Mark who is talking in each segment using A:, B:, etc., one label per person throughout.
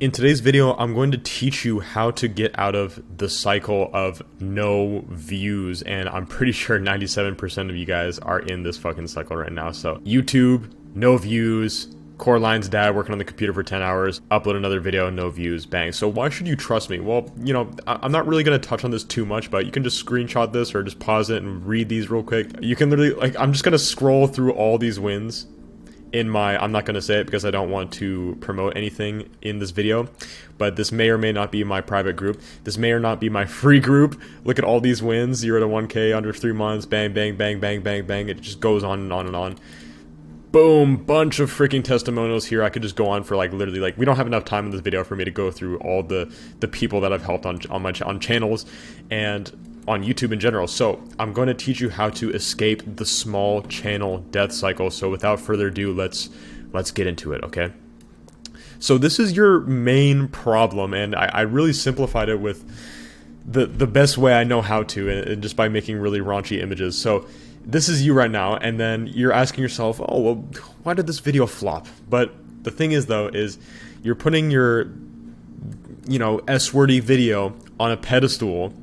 A: In today's video, I'm going to teach you how to get out of the cycle of no views, and I'm pretty sure 97% of you guys are in this fucking cycle right now. So YouTube, no views, Coraline's dad working on the computer for 10 hours, upload another video, no views, bang. So why should you trust me? Well, you know, I'm not really going to touch on this too much, but you can just screenshot this or just pause it and read these real quick. You can literally, I'm just going to scroll through all these wins in my, I'm not going to say it because I don't want to promote anything in this video, but this may or may not be my private group. This may or not be my free group. Look at all these wins, 0 to 1K under 3 months, bang, bang, bang, bang, bang, bang. It just goes on and on and on. Boom, bunch of freaking testimonials here. I could just go on for like literally, like, we don't have enough time in this video for me to go through all the people that I've helped on channels and on YouTube in general. So I'm going to teach you how to escape the small channel death cycle. So without further ado, let's get into it, okay? So this is your main problem, and I really simplified it with the best way I know how to, and just by making really raunchy images. So this is you right now, and then you're asking yourself, oh, well, why did this video flop? But the thing is, though, is you're putting your, you know, S-wordy video on a pedestal.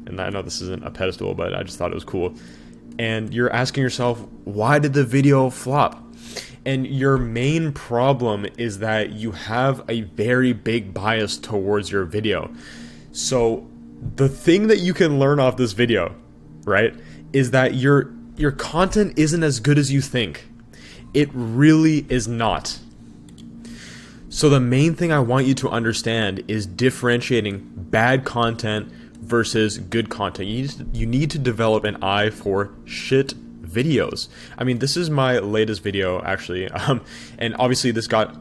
A: And I know this isn't a pedestal, but I just thought it was cool. And you're asking yourself, why did the video flop? And your main problem is that you have a very big bias towards your video. So the thing that you can learn off this video, right, is that your content isn't as good as you think. It really is not. So the main thing I want you to understand is differentiating bad content versus good content. You need to develop an eye for shit videos. I mean, this is my latest video actually, and obviously this got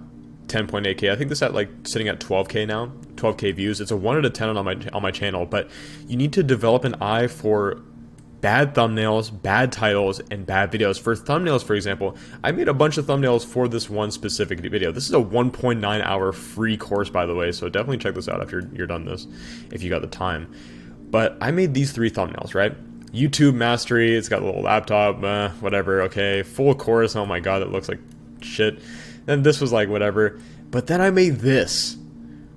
A: 10.8K. I think this at like sitting at 12K now, 12K views. It's a 1 out of 10 on my channel, but you need to develop an eye for bad thumbnails, bad titles, and bad videos. For thumbnails, for example, I made a bunch of thumbnails for this one specific video. This is a 1.9 hour free course, by the way, so definitely check this out after you're done this, if you got the time. But I made these 3 thumbnails, right? YouTube Mastery, it's got a little laptop, whatever, okay. Full course, oh my god, it looks like shit. Then this was like whatever. But then I made this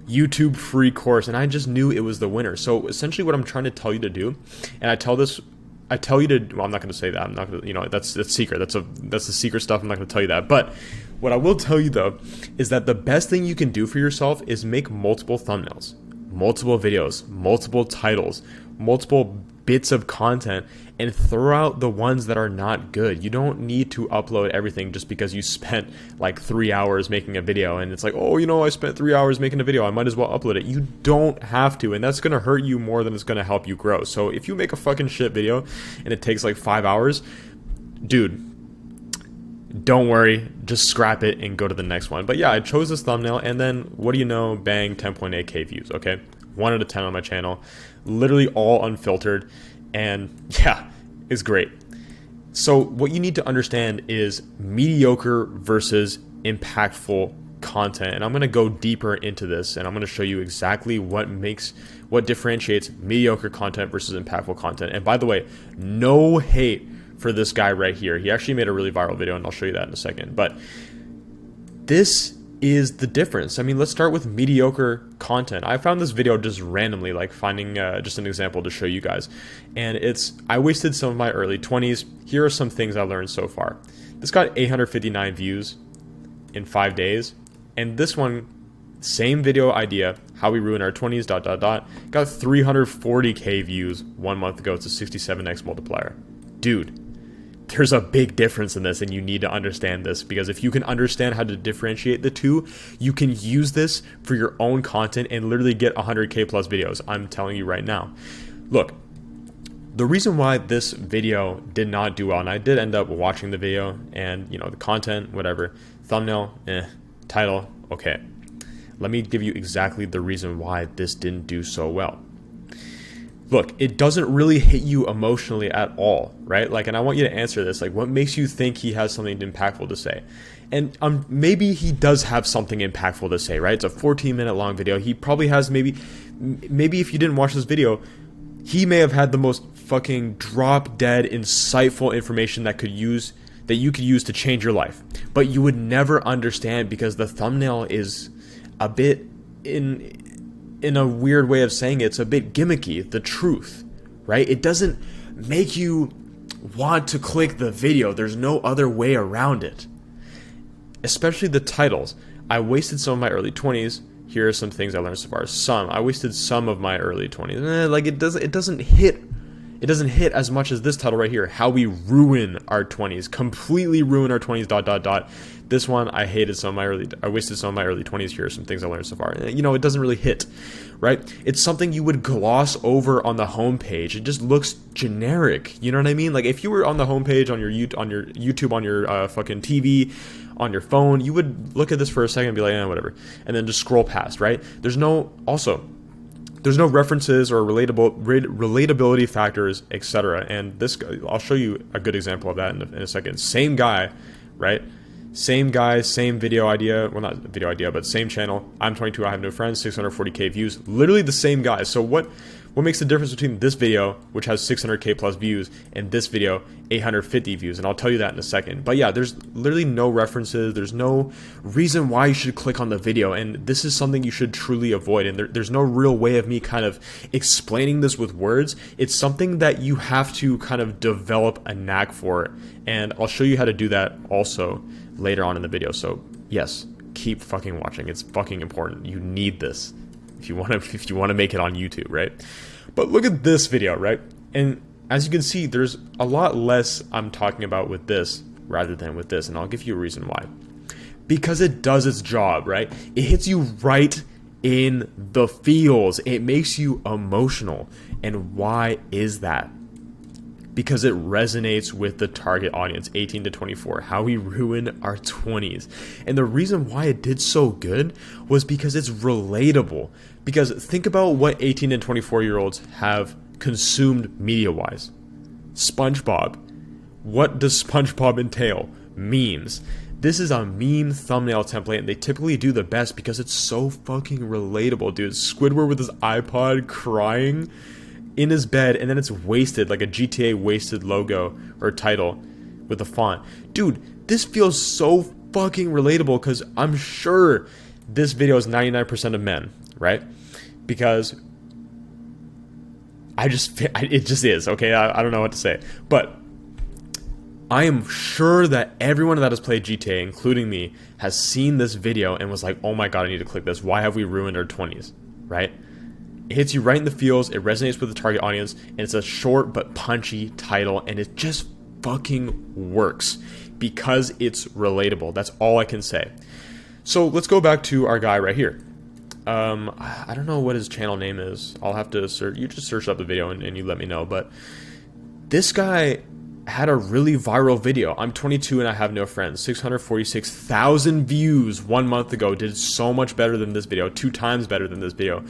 A: YouTube free course, and I just knew it was the winner. So essentially what I'm trying to tell you to do, and I tell you to, well, I'm not going to say that. I'm not going to, you know, that's secret. That's the secret stuff. I'm not going to tell you that. But what I will tell you though is that the best thing you can do for yourself is make multiple thumbnails, multiple videos, multiple titles, multiple bits of content, and throw out the ones that are not good. You don't need to upload everything just because you spent like 3 hours making a video and it's like, oh, you know, I spent 3 hours making a video, I might as well upload it. You don't have to, and that's gonna hurt you more than it's gonna help you grow. So if you make a fucking shit video and it takes like 5 hours, dude, don't worry, just scrap it and go to the next one. But yeah, I chose this thumbnail, and then what do you know, bang, 10.8K views, okay? 1 out of 10 on my channel, literally all unfiltered, and yeah, it's great. So what you need to understand is mediocre versus impactful content, and I'm going to go deeper into this, and I'm going to show you exactly what differentiates mediocre content versus impactful content. And by the way, no hate for this guy right here. He actually made a really viral video, and I'll show you that in a second. But this is the difference. I mean, let's start with mediocre content. I found this video just randomly, like finding just an example to show you guys. And I wasted some of my early 20s. Here are some things I learned so far. This got 859 views in 5 days. And this one, same video idea, how we ruin our 20s, got 340K views 1 month ago. It's a 67x multiplier. Dude, there's a big difference in this, and you need to understand this, because if you can understand how to differentiate the two, you can use this for your own content and literally get 100K plus videos. I'm telling you right now. Look, the reason why this video did not do well, and I did end up watching the video, and you know, the content, whatever, thumbnail, title, okay. Let me give you exactly the reason why this didn't do so well. Look, it doesn't really hit you emotionally at all, right? Like, and I want you to answer this. Like, what makes you think he has something impactful to say? And maybe he does have something impactful to say, right? It's a 14-minute long video. He probably has maybe if you didn't watch this video, he may have had the most fucking drop-dead, insightful information that you could use to change your life. But you would never understand because the thumbnail is a bit in a weird way of saying it, it's a bit gimmicky, the truth, right? It doesn't make you want to click the video. There's no other way around it. Especially the titles. I wasted some of my early 20s. Here are some things I learned so far. I wasted some of my early 20s. Like it doesn't hit as much as this title right here. How we ruin our 20s. Completely ruin our 20s, ... This one, I wasted some of my early 20s. Here are some things I learned so far. You know, it doesn't really hit, right? It's something you would gloss over on the homepage. It just looks generic. You know what I mean? Like if you were on the homepage on your YouTube, on your fucking TV, on your phone, you would look at this for a second and be like, whatever, and then just scroll past, right? There's no references or relatability factors, etc. And this, I'll show you a good example of that in a second. Same guy, right? Same guy, same video idea. Well, not video idea, but same channel. I'm 22, I have no friends, 640k views. Literally the same guy. So what makes the difference between this video, which has 600k plus views, and this video, 850 views? And I'll tell you that in a second. But yeah, there's literally no references. There's no reason why you should click on the video. And this is something you should truly avoid. And there's no real way of me kind of explaining this with words. It's something that you have to kind of develop a knack for. And I'll show you how to do that also later on in the video. So yes, keep fucking watching. It's fucking important. You need this if you want to make it on YouTube, right? But look at this video, right? And as you can see, there's a lot less I'm talking about with this rather than with this, and I'll give you a reason why. Because it does its job, right? It hits you right in the feels. It makes you emotional. And why is that? Because it resonates with the target audience, 18 to 24, how we ruin our 20s. And the reason why it did so good was because it's relatable. Because think about what 18 and 24-year-olds have consumed media-wise. SpongeBob. What does SpongeBob entail? Memes. This is a meme thumbnail template, and they typically do the best because it's so fucking relatable, dude. Squidward with his iPod crying in his bed, and then it's wasted, like a GTA wasted logo or title with the font. Dude, this feels so fucking relatable because I'm sure this video is 99% of men, right? Because it just is, okay? I don't know what to say. But I am sure that everyone that has played GTA, including me, has seen this video and was like, oh my god, I need to click this. Why have we ruined our 20s, right? It hits you right in the feels, it resonates with the target audience, and it's a short but punchy title, and it just fucking works because it's relatable. That's all I can say. So let's go back to our guy right here. I don't know what his channel name is. I'll have to search. You just search up the video and you let me know. But this guy had a really viral video. I'm 22 and I have no friends. 646,000 views 1 month ago. Did so much better than this video. 2 times better than this video.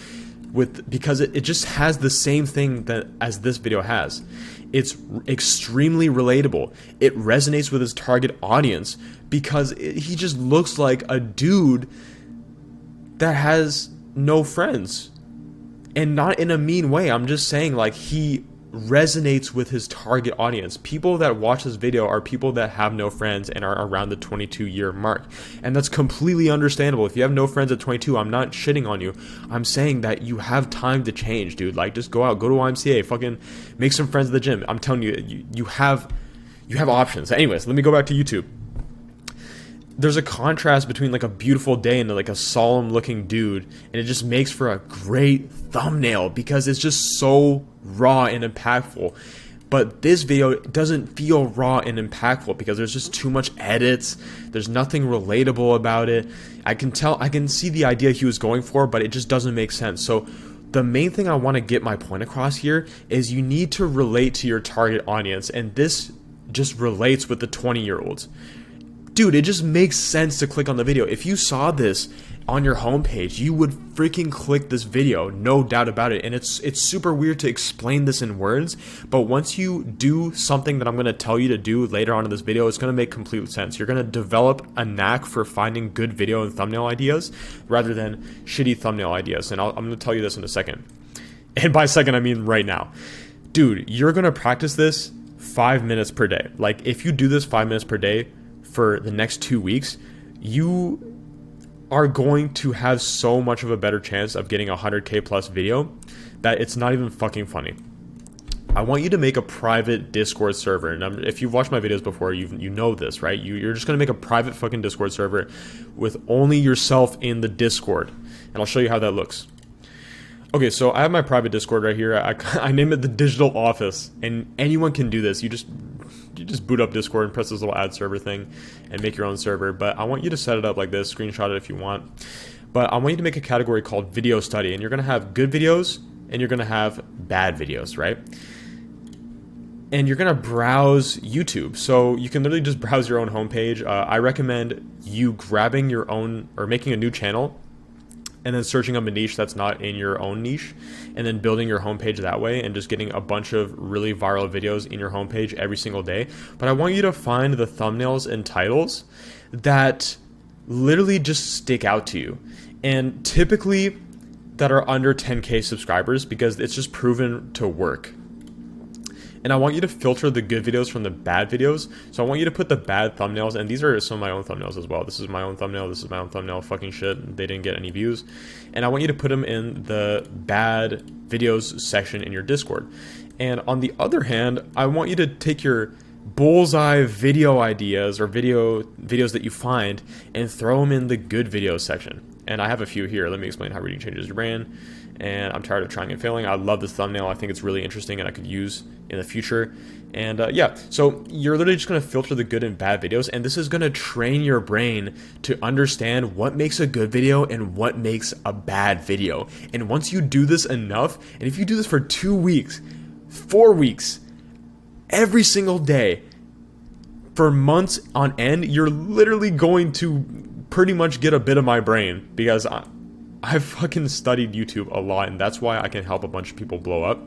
A: Because it just has the same thing as this video has. It's extremely relatable. It resonates with his target audience because he just looks like a dude that has no friends. And not in a mean way. I'm just saying, like, he resonates with his target audience. People that watch this video are people that have no friends and are around the 22-year mark. And that's completely understandable. If you have no friends at 22, I'm not shitting on you. I'm saying that you have time to change, dude. Like, just go out, go to YMCA, fucking make some friends at the gym. I'm telling you, you have options. Anyways, let me go back to YouTube. There's a contrast between like a beautiful day and like a solemn looking dude, and it just makes for a great thumbnail because it's just so raw and impactful. But this video doesn't feel raw and impactful because there's just too much edits. There's nothing relatable about it. I can see the idea he was going for, but it just doesn't make sense. So the main thing I want to get my point across here is you need to relate to your target audience, and this just relates with the 20-year-olds. Dude, it just makes sense to click on the video. If you saw this on your homepage, you would freaking click this video, no doubt about it. And it's super weird to explain this in words, but once you do something that I'm going to tell you to do later on in this video, it's going to make complete sense. You're going to develop a knack for finding good video and thumbnail ideas rather than shitty thumbnail ideas. And I'm going to tell you this in a second. And by second, I mean right now. Dude, you're going to practice this 5 minutes per day. Like, if you do this 5 minutes per day for the next 2 weeks, you are going to have so much of a better chance of getting a 100K plus video that it's not even fucking funny. I want you to make a private Discord server. And if you've watched my videos before, you know this, right? You're just going to make a private fucking Discord server with only yourself in the Discord. And I'll show you how that looks. Okay, so I have my private Discord right here. I name it the Digital Office. And anyone can do this. You just boot up Discord and press this little add server thing and make your own server. But I want you to set it up like this. Screenshot it if you want. But I want you to make a category called Video Study. And you're going to have good videos and you're going to have bad videos, right? And you're going to browse YouTube. So you can literally just browse your own homepage. I recommend you grabbing your own or making a new channel and then searching up a niche that's not in your own niche and then building your homepage that way and just getting a bunch of really viral videos in your homepage every single day. But I want you to find the thumbnails and titles that literally just stick out to you. And typically that are under 10K subscribers because it's just proven to work. And I want you to filter the good videos from the bad videos. So I want you to put the bad thumbnails, and these are some of my own thumbnails as well. This is my own thumbnail, this is my own thumbnail, fucking shit. They didn't get any views. And I want you to put them in the bad videos section in your Discord. And on the other hand, I want you to take your bullseye video ideas or videos that you find and throw them in the good videos section. And I have a few here. Let me explain how reading changes your brain. And I'm tired of trying and failing. I love this thumbnail. I think it's really interesting and I could use in the future. And yeah, so you're literally just going to filter the good and bad videos. And this is going to train your brain to understand what makes a good video and what makes a bad video. And once you do this enough, and if you do this for 2 weeks, 4 weeks, every single day, for months on end, you're literally going to pretty much get a bit of my brain because I've fucking studied YouTube a lot, and that's why I can help a bunch of people blow up.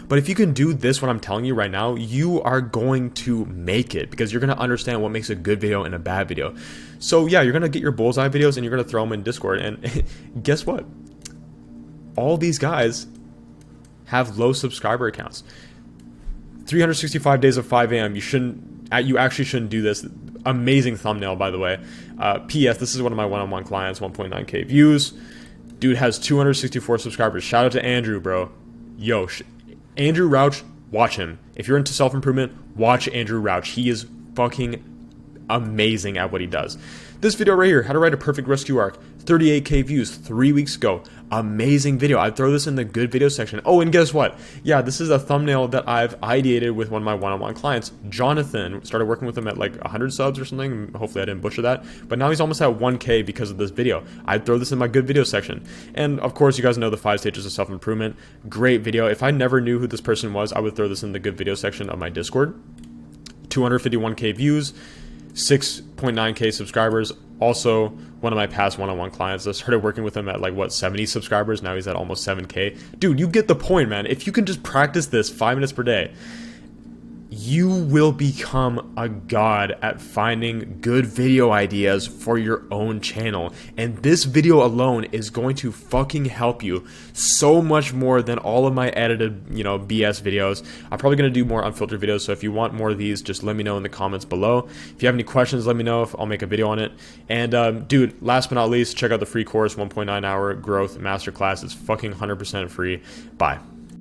A: But if you can do this, what I'm telling you right now, you are going to make it because you're going to understand what makes a good video and a bad video. So yeah, you're going to get your bullseye videos and you're going to throw them in Discord. And guess what? All these guys have low subscriber accounts. 365 days of 5 a.m. You actually shouldn't do this. Amazing thumbnail, by the way. P.S. This is one of my one-on-one clients, 1.9K views. Dude has 264 subscribers. Shout out to Andrew, bro. Yo, Andrew Rauch, watch him. If you're into self-improvement, watch Andrew Rauch. He is fucking amazing at what he does. This video right here, how to write a perfect rescue arc, 38K views 3 weeks ago. Amazing video. I'd throw this in the good video section. Oh, and guess what? Yeah, this is a thumbnail that I've ideated with one of my one-on-one clients. Jonathan started working with him at like 100 subs or something. Hopefully I didn't butcher that. But now he's almost at 1K because of this video. I'd throw this in my good video section. And of course, you guys know the 5 stages of self-improvement. Great video. If I never knew who this person was, I would throw this in the good video section of my Discord. 251K views. 6.9K subscribers. Also, one of my past one-on-one clients, I started working with him at like, what, 70 subscribers? Now he's at almost 7K. Dude, you get the point, man. If you can just practice this 5 minutes per day, you will become a god at finding good video ideas for your own channel. And this video alone is going to fucking help you so much more than all of my edited, BS videos. I'm probably going to do more unfiltered videos. So if you want more of these, just let me know in the comments below. If you have any questions, let me know. I'll make a video on it. And dude, last but not least, check out the free course, 1.9 hour growth masterclass. It's fucking 100% free. Bye.